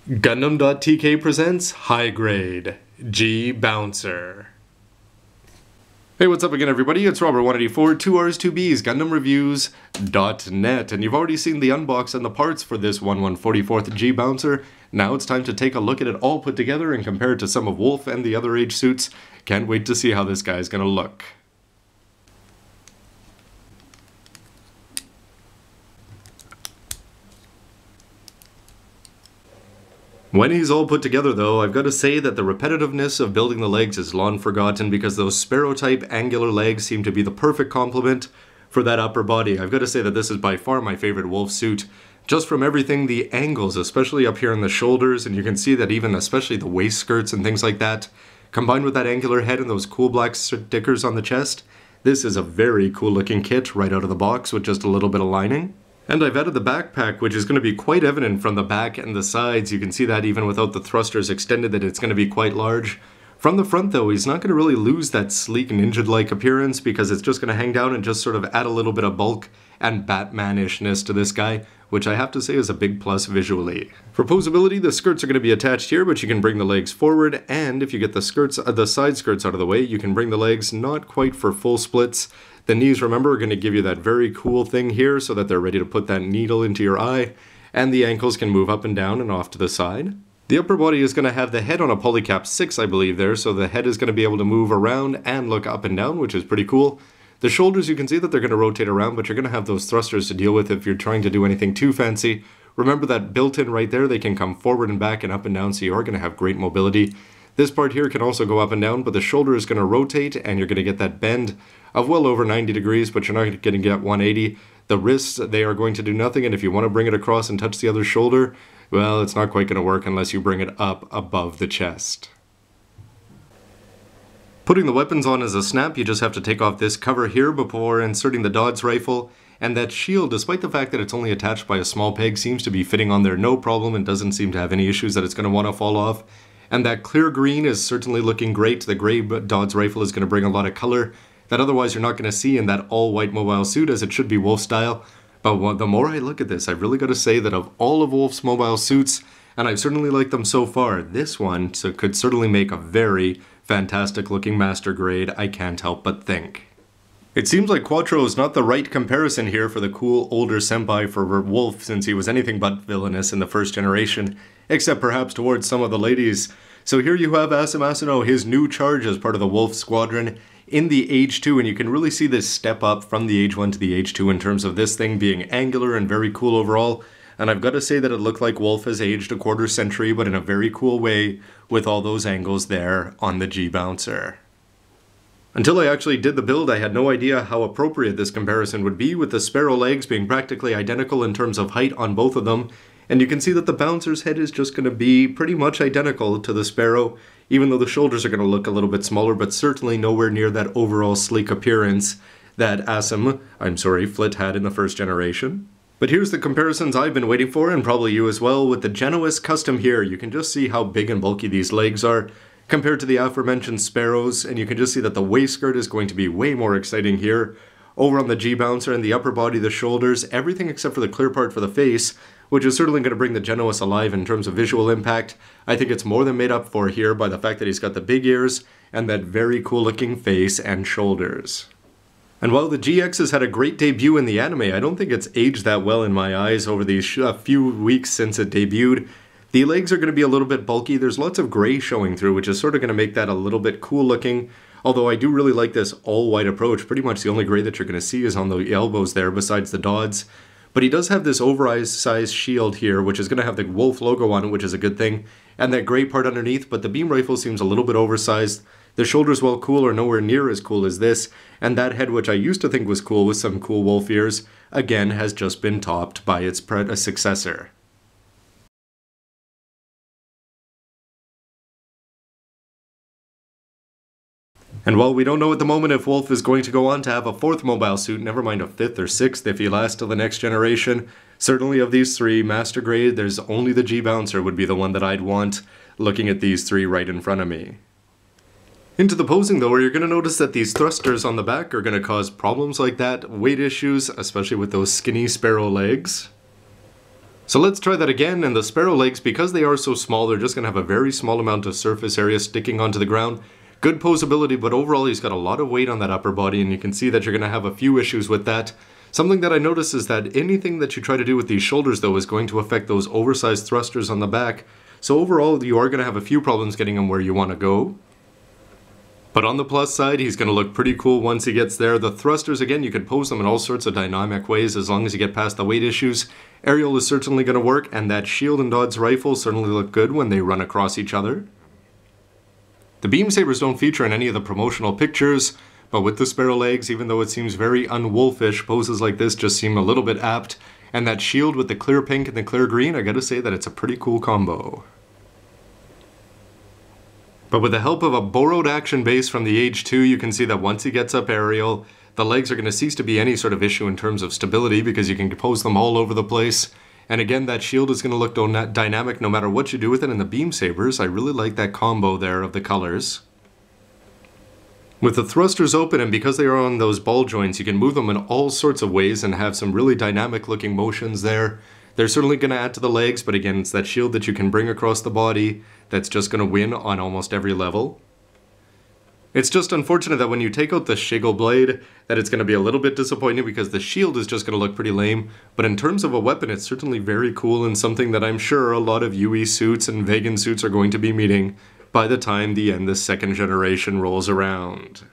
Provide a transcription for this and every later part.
Gundam.TK presents High Grade G Bouncer. Hey, what's up again, everybody? It's Robert184, 2Rs, 2Bs, GundamReviews.net, and you've already seen the unbox and the parts for this 1144th G Bouncer. Now it's time to take a look at it all put together and compare it to some of Wolf and the other Age suits. Can't wait to see how this guy's gonna look. When he's all put together though, I've got to say that the repetitiveness of building the legs is long forgotten because those Sparrow-type angular legs seem to be the perfect complement for that upper body. I've got to say that this is by far my favorite Wolf suit. Just from everything, the angles, especially up here in the shoulders, and you can see that even especially the waist skirts and things like that, combined with that angular head and those cool black stickers on the chest, this is a very cool looking kit right out of the box with just a little bit of lining. And I've added the backpack, which is going to be quite evident from the back and the sides. You can see that even without the thrusters extended that it's going to be quite large. From the front though, he's not going to really lose that sleek ninja-like appearance because it's just going to hang down and just sort of add a little bit of bulk and Batman-ishness to this guy, which I have to say is a big plus visually. For posability, the skirts are going to be attached here, but you can bring the legs forward, and if you get the side skirts out of the way, you can bring the legs not quite for full splits. The knees, remember, are going to give you that very cool thing here so that they're ready to put that needle into your eye, and the ankles can move up and down and off to the side. The upper body is going to have the head on a polycap 6, I believe there, so the head is going to be able to move around and look up and down, which is pretty cool. The shoulders, you can see that they're going to rotate around, but you're going to have those thrusters to deal with if you're trying to do anything too fancy. Remember that built-in right there, they can come forward and back and up and down, so you are going to have great mobility. This part here can also go up and down, but the shoulder is going to rotate, and you're going to get that bend of well over 90 degrees, but you're not going to get 180. The wrists, they are going to do nothing, and if you want to bring it across and touch the other shoulder, well, it's not quite going to work unless you bring it up above the chest. Putting the weapons on as a snap, you just have to take off this cover here before inserting the Dodds rifle, and that shield, despite the fact that it's only attached by a small peg, seems to be fitting on there no problem and doesn't seem to have any issues that it's going to want to fall off. And that clear green is certainly looking great. The gray Dodds rifle is going to bring a lot of color that otherwise you're not going to see in that all-white mobile suit, as it should be Wolf style. But the more I look at this, I've really got to say that of all of Wolf's mobile suits, and I've certainly liked them so far, this one could certainly make a very fantastic looking master grade, I can't help but think. It seems like Quattro is not the right comparison here for the cool older senpai for Wolf, since he was anything but villainous in the first generation, except perhaps towards some of the ladies. So here you have Asa Masano, his new charge as part of the Wolf Squadron in the Age 2, and you can really see this step up from the Age 1 to the Age 2 in terms of this thing being angular and very cool overall. And I've got to say that it looked like Wolf has aged a quarter century, but in a very cool way with all those angles there on the G Bouncer. Until I actually did the build, I had no idea how appropriate this comparison would be, with the Sparrow legs being practically identical in terms of height on both of them. And you can see that the Bouncer's head is just going to be pretty much identical to the Sparrow, even though the shoulders are going to look a little bit smaller, but certainly nowhere near that overall sleek appearance that Flit had in the first generation. But here's the comparisons I've been waiting for, and probably you as well, with the Genuis Custom here. You can just see how big and bulky these legs are compared to the aforementioned Sparrows, and you can just see that the waist skirt is going to be way more exciting here. Over on the G Bouncer and the upper body, the shoulders, everything except for the clear part for the face, which is certainly going to bring the Genuis alive in terms of visual impact. I think it's more than made up for here by the fact that he's got the big ears and that very cool looking face and shoulders. And while the GX has had a great debut in the anime, I don't think it's aged that well in my eyes over these few weeks since it debuted. The legs are going to be a little bit bulky. There's lots of gray showing through, which is sort of going to make that a little bit cool looking. Although I do really like this all-white approach. Pretty much the only gray that you're going to see is on the elbows there, besides the Dodds. But he does have this oversized shield here, which is going to have the Wolf logo on it, which is a good thing. And that gray part underneath, but the beam rifle seems a little bit oversized. The shoulders, while cool, are nowhere near as cool as this. And that head, which I used to think was cool with some cool wolf ears, again has just been topped by its successor. And while we don't know at the moment if Wolf is going to go on to have a fourth mobile suit, never mind a fifth or sixth if he lasts till the next generation, certainly of these three, master grade, there's only the G Bouncer would be the one that I'd want, looking at these three right in front of me. Into the posing though, where you're going to notice that these thrusters on the back are going to cause problems like that, weight issues, especially with those skinny Sparrow legs. So let's try that again, and the sparrow legs, because they are so small, they're just going to have a very small amount of surface area sticking onto the ground. Good posability, but overall he's got a lot of weight on that upper body, and you can see that you're going to have a few issues with that. Something that I notice is that anything that you try to do with these shoulders, though, is going to affect those oversized thrusters on the back. So overall, you are going to have a few problems getting him where you want to go. But on the plus side, he's going to look pretty cool once he gets there. The thrusters, again, you can pose them in all sorts of dynamic ways as long as you get past the weight issues. Aerial is certainly going to work, and that shield and Dodds rifle certainly look good when they run across each other. The beam sabers don't feature in any of the promotional pictures, but with the sparrow legs, even though it seems very unwolfish, poses like this just seem a little bit apt. And that shield with the clear pink and the clear green, I gotta say that it's a pretty cool combo. But with the help of a borrowed action base from the Age 2, you can see that once he gets up aerial, the legs are going to cease to be any sort of issue in terms of stability because you can pose them all over the place. And again, that shield is going to look dynamic no matter what you do with it. And the beam sabers, I really like that combo there of the colors. With the thrusters open, and because they are on those ball joints, you can move them in all sorts of ways and have some really dynamic looking motions there. They're certainly going to add to the legs, but again, it's that shield that you can bring across the body that's just going to win on almost every level. It's just unfortunate that when you take out the Shiggle blade, that it's going to be a little bit disappointing because the shield is just going to look pretty lame. But in terms of a weapon, it's certainly very cool and something that I'm sure a lot of UE suits and Vegan suits are going to be meeting by the time the end the second generation rolls around.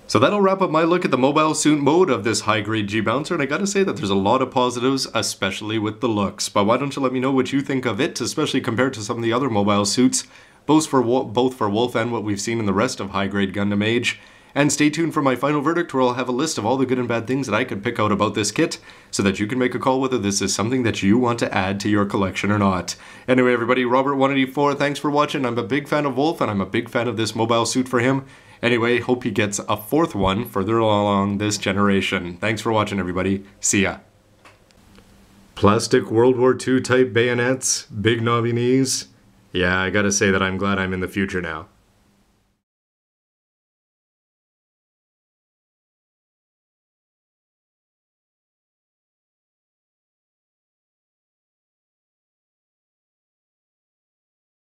So that'll wrap up my look at the mobile suit mode of this high-grade G-Bouncer, and I gotta say that there's a lot of positives, especially with the looks. But why don't you let me know what you think of it, especially compared to some of the other mobile suits, both for Wolf and what we've seen in the rest of high-grade Gundam Age. And stay tuned for my final verdict, where I'll have a list of all the good and bad things that I could pick out about this kit, so that you can make a call whether this is something that you want to add to your collection or not. Anyway, everybody, Robert184, thanks for watching. I'm a big fan of Wolf, and I'm a big fan of this mobile suit for him. Anyway, hope he gets a fourth one further along this generation. Thanks for watching, everybody. See ya. Plastic World War II type bayonets, big knobby knees. Yeah, I gotta say that I'm glad I'm in the future now.